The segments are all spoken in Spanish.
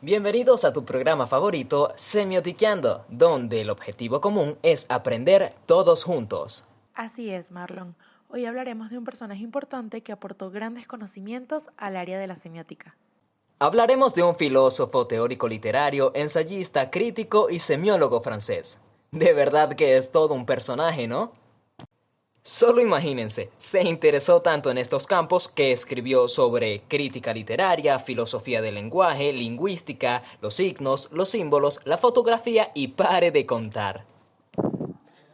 Bienvenidos a tu programa favorito, Semiotiqueando, donde el objetivo común es aprender todos juntos. Así es, Marlon. Hoy hablaremos de un personaje importante que aportó grandes conocimientos al área de la semiótica. Hablaremos de un filósofo teórico literario, ensayista, crítico y semiólogo francés. De verdad que es todo un personaje, ¿no? Solo imagínense, se interesó tanto en estos campos que escribió sobre crítica literaria, filosofía del lenguaje, lingüística, los signos, los símbolos, la fotografía y pare de contar.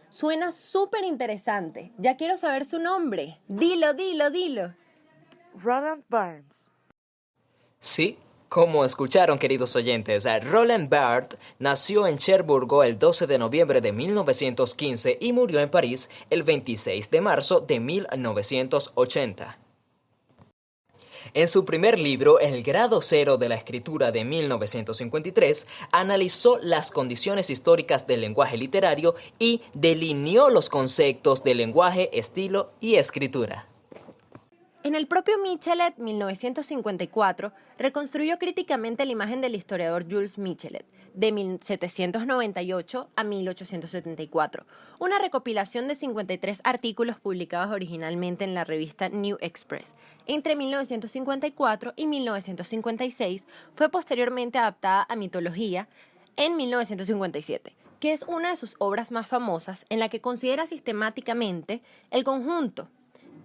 Suena súper interesante. Ya quiero saber su nombre. Dilo. Roland Barthes. Sí, como escucharon, queridos oyentes, Roland Barthes nació en Cherburgo el 12 de noviembre de 1915 y murió en París el 26 de marzo de 1980. En su primer libro, El grado cero de la escritura de 1953, analizó las condiciones históricas del lenguaje literario y delineó los conceptos de lenguaje, estilo y escritura. En el propio Michelet, 1954, reconstruyó críticamente la imagen del historiador Jules Michelet, de 1798 a 1874, una recopilación de 53 artículos publicados originalmente en la revista New Express. Entre 1954 y 1956 fue posteriormente adaptada a mitología en 1957, que es una de sus obras más famosas en la que considera sistemáticamente el conjunto.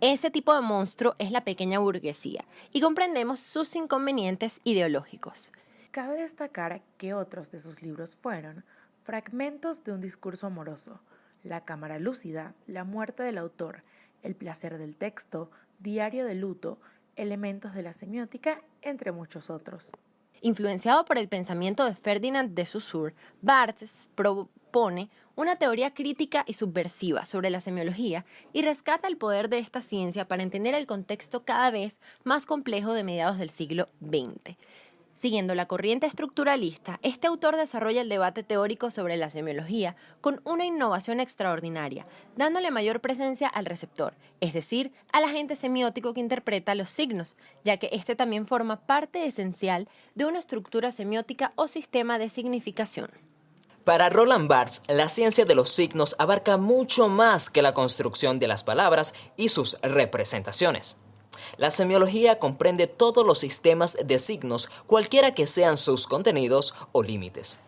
Ese tipo de monstruo es la pequeña burguesía y comprendemos sus inconvenientes ideológicos. Cabe destacar que otros de sus libros fueron Fragmentos de un discurso amoroso, La cámara lúcida, La muerte del autor, El placer del texto, Diario de luto, Elementos de la semiótica, entre muchos otros. Influenciado por el pensamiento de Ferdinand de Saussure, Barthes propone una teoría crítica y subversiva sobre la semiología y rescata el poder de esta ciencia para entender el contexto cada vez más complejo de mediados del siglo XX. Siguiendo la corriente estructuralista, este autor desarrolla el debate teórico sobre la semiología con una innovación extraordinaria, dándole mayor presencia al receptor, es decir, al agente semiótico que interpreta los signos, ya que este también forma parte esencial de una estructura semiótica o sistema de significación. Para Roland Barthes, la ciencia de los signos abarca mucho más que la construcción de las palabras y sus representaciones. La semiología comprende todos los sistemas de signos, cualquiera que sean sus contenidos o límites.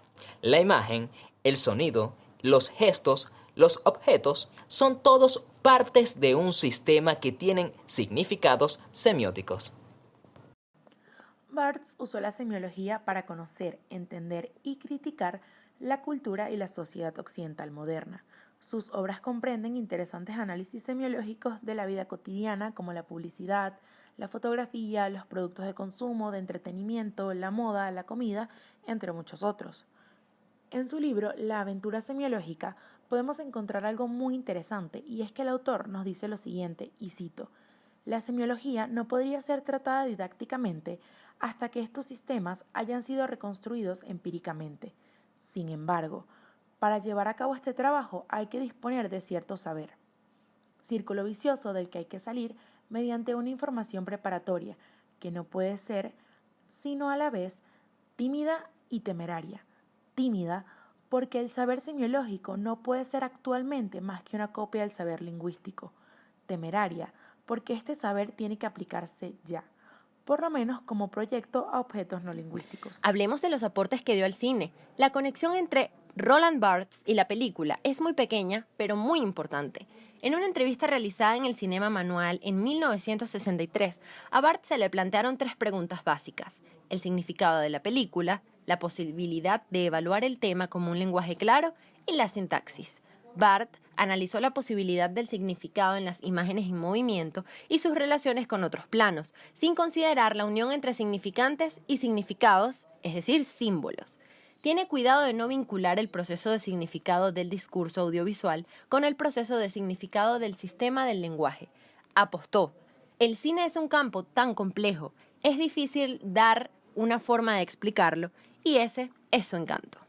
La imagen, el sonido, los gestos, los objetos son todos partes de un sistema que tienen significados semióticos. Barthes usó la semiología para conocer, entender y criticar la cultura y la sociedad occidental moderna. Sus obras comprenden interesantes análisis semiológicos de la vida cotidiana como la publicidad, la fotografía, los productos de consumo, de entretenimiento, la moda, la comida, entre muchos otros. En su libro La aventura semiológica podemos encontrar algo muy interesante y es que el autor nos dice lo siguiente, y cito: la semiología no podría ser tratada didácticamente hasta que estos sistemas hayan sido reconstruidos empíricamente. Sin embargo, para llevar a cabo este trabajo hay que disponer de cierto saber, círculo vicioso del que hay que salir mediante una información preparatoria, que no puede ser, sino a la vez, tímida y temeraria. Tímida porque el saber semiológico no puede ser actualmente más que una copia del saber lingüístico. Temeraria porque este saber tiene que aplicarse ya, por lo menos como proyecto a objetos no lingüísticos. Hablemos de los aportes que dio al cine. La conexión entre Roland Barthes y la película es muy pequeña, pero muy importante. En una entrevista realizada en el Cinema Manual en 1963, a Barthes se le plantearon 3 preguntas básicas: el significado de la película, la posibilidad de evaluar el tema como un lenguaje claro y la sintaxis. Barthes analizó la posibilidad del significado en las imágenes en movimiento y sus relaciones con otros planos, sin considerar la unión entre significantes y significados, es decir, símbolos. Tiene cuidado de no vincular el proceso de significado del discurso audiovisual con el proceso de significado del sistema del lenguaje. Apostó: el cine es un campo tan complejo, es difícil dar una forma de explicarlo, y ese es su encanto.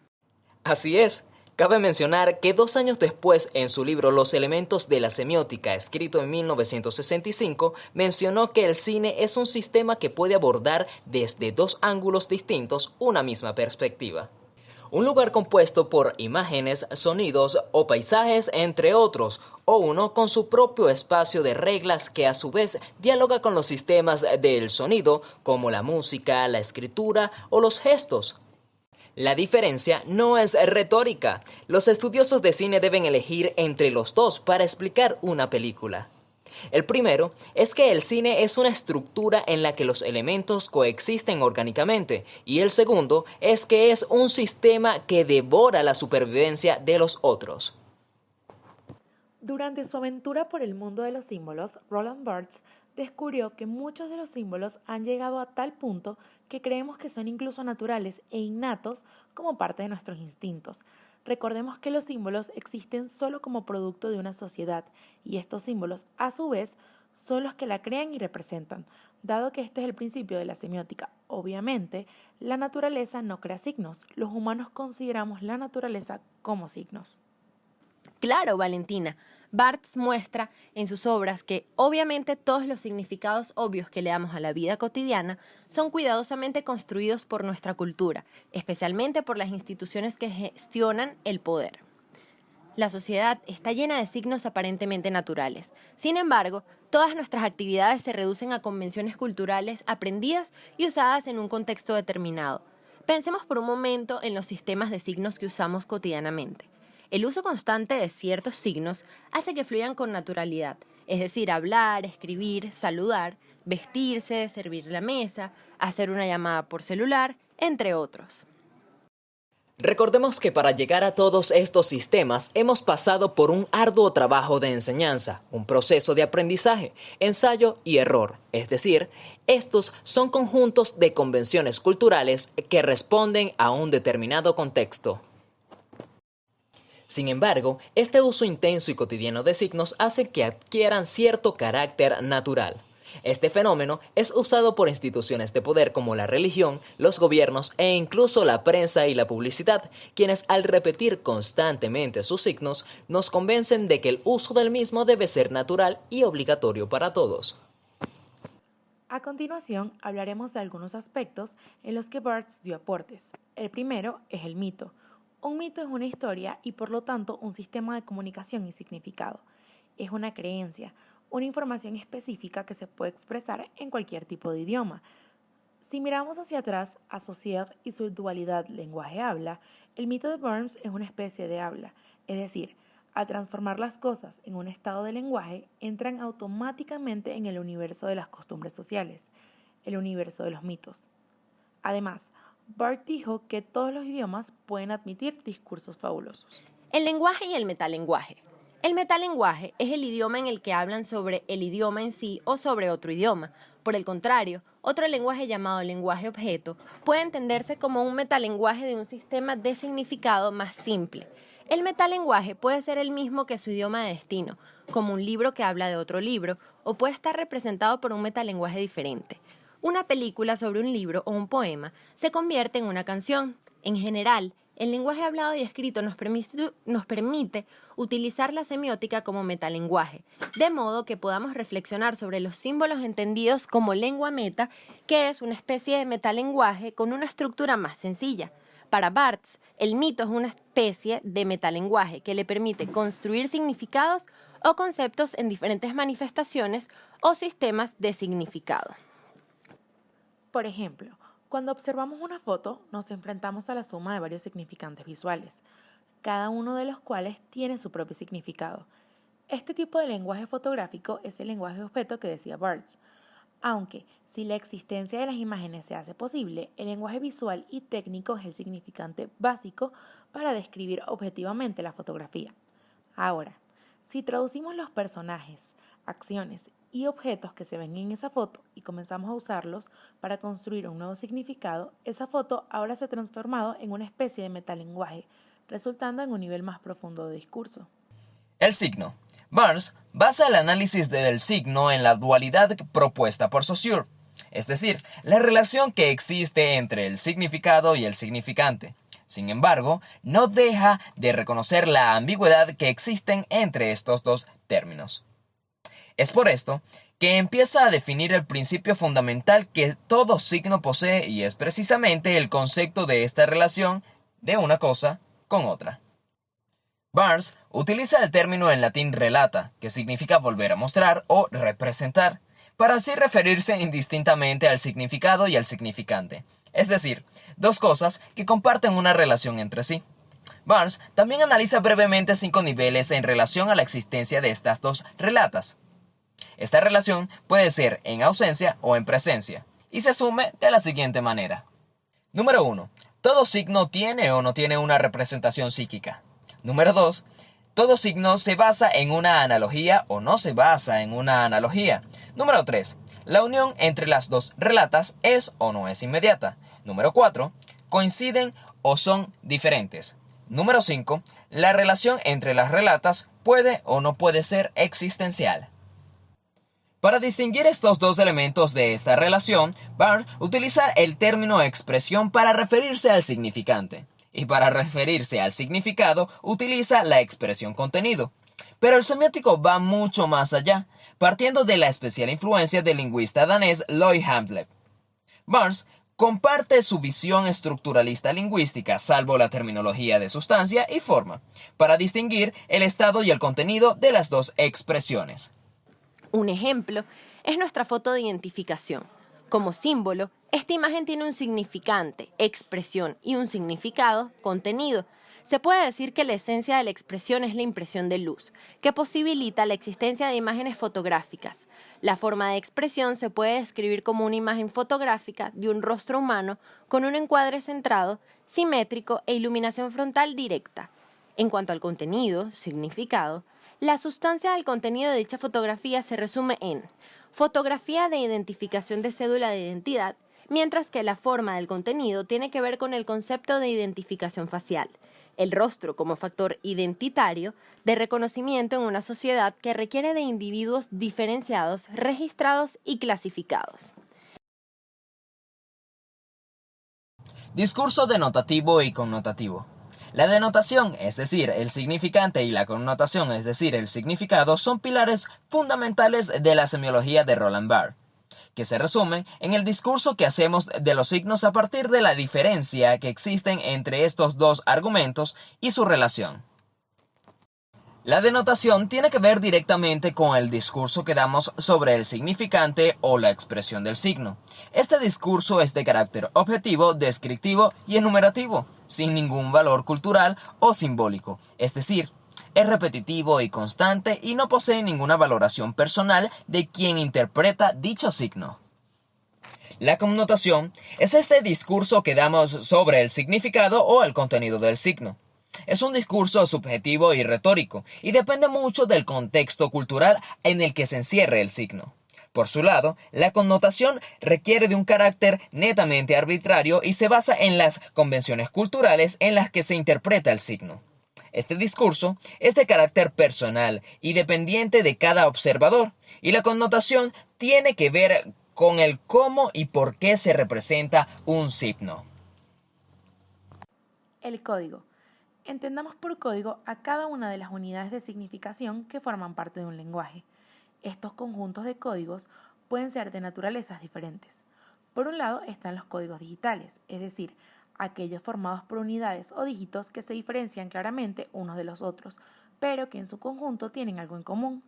Así es, Cabe mencionar que 2 años después, en su libro Los elementos de la semiótica, escrito en 1965, mencionó que el cine es un sistema que puede abordar desde 2 ángulos distintos una misma perspectiva. Un lugar compuesto por imágenes, sonidos o paisajes, entre otros, o uno con su propio espacio de reglas que a su vez dialoga con los sistemas del sonido, como la música, la escritura o los gestos. La diferencia no es retórica. Los estudiosos de cine deben elegir entre los dos para explicar una película. El primero es que el cine es una estructura en la que los elementos coexisten orgánicamente, y el segundo es que es un sistema que devora la supervivencia de los otros. Durante su aventura por el mundo de los símbolos, Roland Barthes descubrió que muchos de los símbolos han llegado a tal punto que creemos que son incluso naturales e innatos como parte de nuestros instintos. Recordemos que los símbolos existen solo como producto de una sociedad, y estos símbolos, a su vez, son los que la crean y representan. Dado que este es el principio de la semiótica, obviamente, la naturaleza no crea signos. Los humanos consideramos la naturaleza como signos. Claro, Valentina. Barthes muestra en sus obras que, obviamente, todos los significados obvios que le damos a la vida cotidiana son cuidadosamente construidos por nuestra cultura, especialmente por las instituciones que gestionan el poder. La sociedad está llena de signos aparentemente naturales. Sin embargo, todas nuestras actividades se reducen a convenciones culturales aprendidas y usadas en un contexto determinado. Pensemos por un momento en los sistemas de signos que usamos cotidianamente. El uso constante de ciertos signos hace que fluyan con naturalidad, es decir, hablar, escribir, saludar, vestirse, servir la mesa, hacer una llamada por celular, entre otros. Recordemos que para llegar a todos estos sistemas hemos pasado por un arduo trabajo de enseñanza, un proceso de aprendizaje, ensayo y error, es decir, estos son conjuntos de convenciones culturales que responden a un determinado contexto. Sin embargo, este uso intenso y cotidiano de signos hace que adquieran cierto carácter natural. Este fenómeno es usado por instituciones de poder como la religión, los gobiernos e incluso la prensa y la publicidad, quienes al repetir constantemente sus signos nos convencen de que el uso del mismo debe ser natural y obligatorio para todos. A continuación, hablaremos de algunos aspectos en los que Barthes dio aportes. El primero es el mito. Un mito es una historia y por lo tanto un sistema de comunicación y significado. Es una creencia, una información específica que se puede expresar en cualquier tipo de idioma. Si miramos hacia atrás a sociedad y su dualidad lenguaje-habla, el mito de Burns es una especie de habla, es decir, al transformar las cosas en un estado de lenguaje, entran automáticamente en el universo de las costumbres sociales, el universo de los mitos. Además, Barthes dijo que todos los idiomas pueden admitir discursos fabulosos. El lenguaje y el metalenguaje. El metalenguaje es el idioma en el que hablan sobre el idioma en sí o sobre otro idioma. Por el contrario, otro lenguaje llamado lenguaje objeto puede entenderse como un metalenguaje de un sistema de significado más simple. El metalenguaje puede ser el mismo que su idioma de destino, como un libro que habla de otro libro, o puede estar representado por un metalenguaje diferente. Una película sobre un libro o un poema se convierte en una canción. En general, el lenguaje hablado y escrito nos permite utilizar la semiótica como metalenguaje, de modo que podamos reflexionar sobre los símbolos entendidos como lengua meta, que es una especie de metalenguaje con una estructura más sencilla. Para Barthes, el mito es una especie de metalenguaje que le permite construir significados o conceptos en diferentes manifestaciones o sistemas de significado. Por ejemplo, cuando observamos una foto, nos enfrentamos a la suma de varios significantes visuales, cada uno de los cuales tiene su propio significado. Este tipo de lenguaje fotográfico es el lenguaje objeto que decía Barthes, aunque si la existencia de las imágenes se hace posible, el lenguaje visual y técnico es el significante básico para describir objetivamente la fotografía. Ahora, si traducimos los personajes, acciones y objetos que se ven en esa foto y comenzamos a usarlos para construir un nuevo significado, esa foto ahora se ha transformado en una especie de metalenguaje, resultando en un nivel más profundo de discurso. El signo. Barnes basa el análisis del signo en la dualidad propuesta por Saussure. es decir, la relación que existe entre el significado y el significante. Sin embargo, no deja de reconocer la ambigüedad que existen entre estos dos términos. Es por esto que empieza a definir el principio fundamental que todo signo posee y es precisamente el concepto de esta relación de una cosa con otra. Barnes utiliza el término en latín relata, que significa volver a mostrar o representar, para así referirse indistintamente al significado y al significante, es decir, dos cosas que comparten una relación entre sí. Barnes también analiza brevemente 5 niveles en relación a la existencia de estas dos relatas. Esta relación puede ser en ausencia o en presencia, y se asume de la siguiente manera. Número 1. Todo signo tiene o no tiene una representación psíquica. Número 2. Todo signo se basa en una analogía o no se basa en una analogía. Número 3. La unión entre las dos relatas es o no es inmediata. Número 4. Coinciden o son diferentes. Número 5. La relación entre las relatas puede o no puede ser existencial. Para distinguir estos dos elementos de esta relación, Barnes utiliza el término expresión para referirse al significante, y para referirse al significado utiliza la expresión contenido. Pero el semiótico va mucho más allá, partiendo de la especial influencia del lingüista danés Lloyd Hamlet. Barnes comparte su visión estructuralista lingüística, salvo la terminología de sustancia y forma, para distinguir el estado y el contenido de las dos expresiones. Un ejemplo es nuestra foto de identificación. Como símbolo, esta imagen tiene un significante, expresión, y un significado, contenido. Se puede decir que la esencia de la expresión es la impresión de luz, que posibilita la existencia de imágenes fotográficas. La forma de expresión se puede describir como una imagen fotográfica de un rostro humano con un encuadre centrado, simétrico e iluminación frontal directa. En cuanto al contenido, significado, la sustancia del contenido de dicha fotografía se resume en fotografía de identificación de cédula de identidad, mientras que la forma del contenido tiene que ver con el concepto de identificación facial, el rostro como factor identitario de reconocimiento en una sociedad que requiere de individuos diferenciados, registrados y clasificados. Discurso denotativo y connotativo. La denotación, es decir, el significante, y la connotación, es decir, el significado, son pilares fundamentales de la semiología de Roland Barthes, que se resumen en el discurso que hacemos de los signos a partir de la diferencia que existen entre estos dos argumentos y su relación. La denotación tiene que ver directamente con el discurso que damos sobre el significante o la expresión del signo. Este discurso es de carácter objetivo, descriptivo y enumerativo, sin ningún valor cultural o simbólico, es decir, es repetitivo y constante y no posee ninguna valoración personal de quien interpreta dicho signo. La connotación es este discurso que damos sobre el significado o el contenido del signo. Es un discurso subjetivo y retórico, y depende mucho del contexto cultural en el que se encierre el signo. Por su lado, la connotación requiere de un carácter netamente arbitrario y se basa en las convenciones culturales en las que se interpreta el signo. Este discurso es de carácter personal y dependiente de cada observador, y la connotación tiene que ver con el cómo y por qué se representa un signo. El código. Entendamos por código a cada una de las unidades de significación que forman parte de un lenguaje. Estos conjuntos de códigos pueden ser de naturalezas diferentes. Por un lado están los códigos digitales, es decir, aquellos formados por unidades o dígitos que se diferencian claramente unos de los otros, pero que en su conjunto tienen algo en común.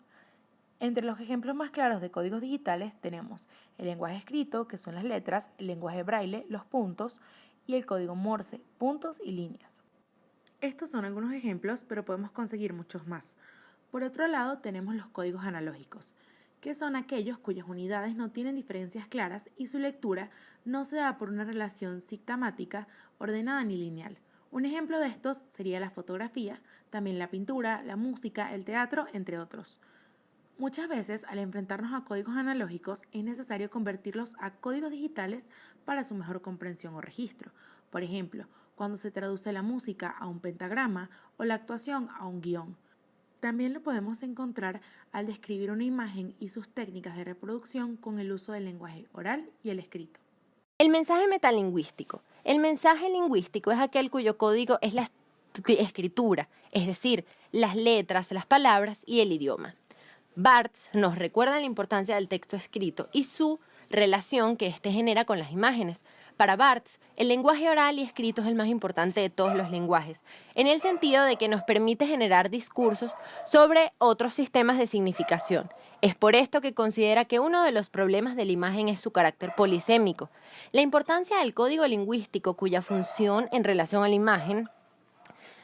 Entre los ejemplos más claros de códigos digitales tenemos el lenguaje escrito, que son las letras, el lenguaje braille, los puntos, y el código Morse, puntos y líneas. Estos son algunos ejemplos, pero podemos conseguir muchos más. Por otro lado, tenemos los códigos analógicos, que son aquellos cuyas unidades no tienen diferencias claras y su lectura no se da por una relación sigmática ordenada ni lineal. Un ejemplo de estos sería la fotografía, también la pintura, la música, el teatro, entre otros. Muchas veces, al enfrentarnos a códigos analógicos, es necesario convertirlos a códigos digitales para su mejor comprensión o registro. Por ejemplo, cuando se traduce la música a un pentagrama o la actuación a un guión. También lo podemos encontrar al describir una imagen y sus técnicas de reproducción con el uso del lenguaje oral y el escrito. El mensaje metalingüístico. El mensaje lingüístico es aquel cuyo código es la escritura, es decir, las letras, las palabras y el idioma. Barthes nos recuerda la importancia del texto escrito y su relación que éste genera con las imágenes. Para Barthes, el lenguaje oral y escrito es el más importante de todos los lenguajes, en el sentido de que nos permite generar discursos sobre otros sistemas de significación. Es por esto que considera que uno de los problemas de la imagen es su carácter polisémico. La importancia del código lingüístico, cuya función en relación a la imagen,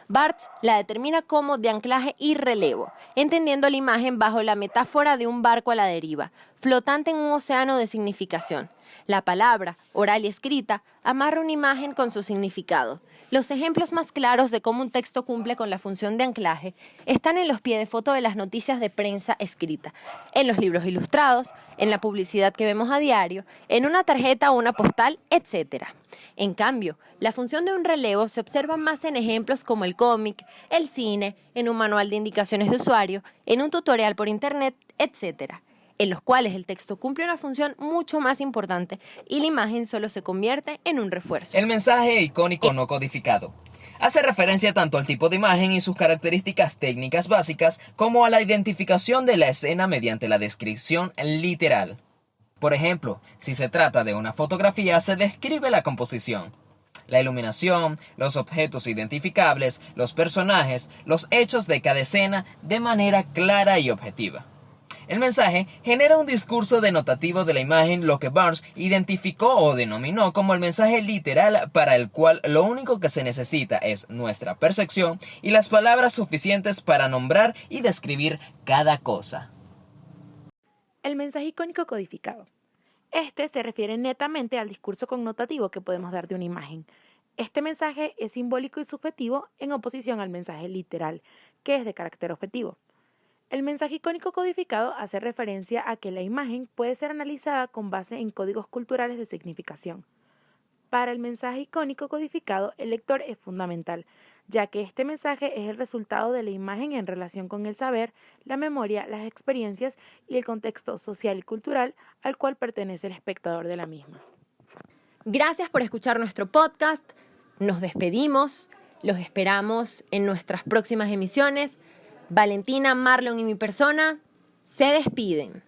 Barthes la determina como de anclaje y relevo, entendiendo la imagen bajo la metáfora de un barco a la deriva, flotante en un océano de significación. La palabra, oral y escrita, amarra una imagen con su significado. Los ejemplos más claros de cómo un texto cumple con la función de anclaje están en los piedefoto de las noticias de prensa escrita, en los libros ilustrados, en la publicidad que vemos a diario, en una tarjeta o una postal, etc. En cambio, la función de un relevo se observa más en ejemplos como el cómic, el cine, en un manual de indicaciones de usuario, en un tutorial por internet, etc., en los cuales el texto cumple una función mucho más importante y la imagen solo se convierte en un refuerzo. El mensaje icónico no codificado hace referencia tanto al tipo de imagen y sus características técnicas básicas como a la identificación de la escena mediante la descripción literal. Por ejemplo, si se trata de una fotografía, se describe la composición, la iluminación, los objetos identificables, los personajes, los hechos de cada escena de manera clara y objetiva. El mensaje genera un discurso denotativo de la imagen, lo que Barthes identificó o denominó como el mensaje literal, para el cual lo único que se necesita es nuestra percepción y las palabras suficientes para nombrar y describir cada cosa. El mensaje icónico codificado. Este se refiere netamente al discurso connotativo que podemos dar de una imagen. Este mensaje es simbólico y subjetivo en oposición al mensaje literal, que es de carácter objetivo. El mensaje icónico codificado hace referencia a que la imagen puede ser analizada con base en códigos culturales de significación. Para el mensaje icónico codificado, el lector es fundamental, ya que este mensaje es el resultado de la imagen en relación con el saber, la memoria, las experiencias y el contexto social y cultural al cual pertenece el espectador de la misma. Gracias por escuchar nuestro podcast. Nos despedimos. Los esperamos en nuestras próximas emisiones. Valentina, Marlon y mi persona se despiden.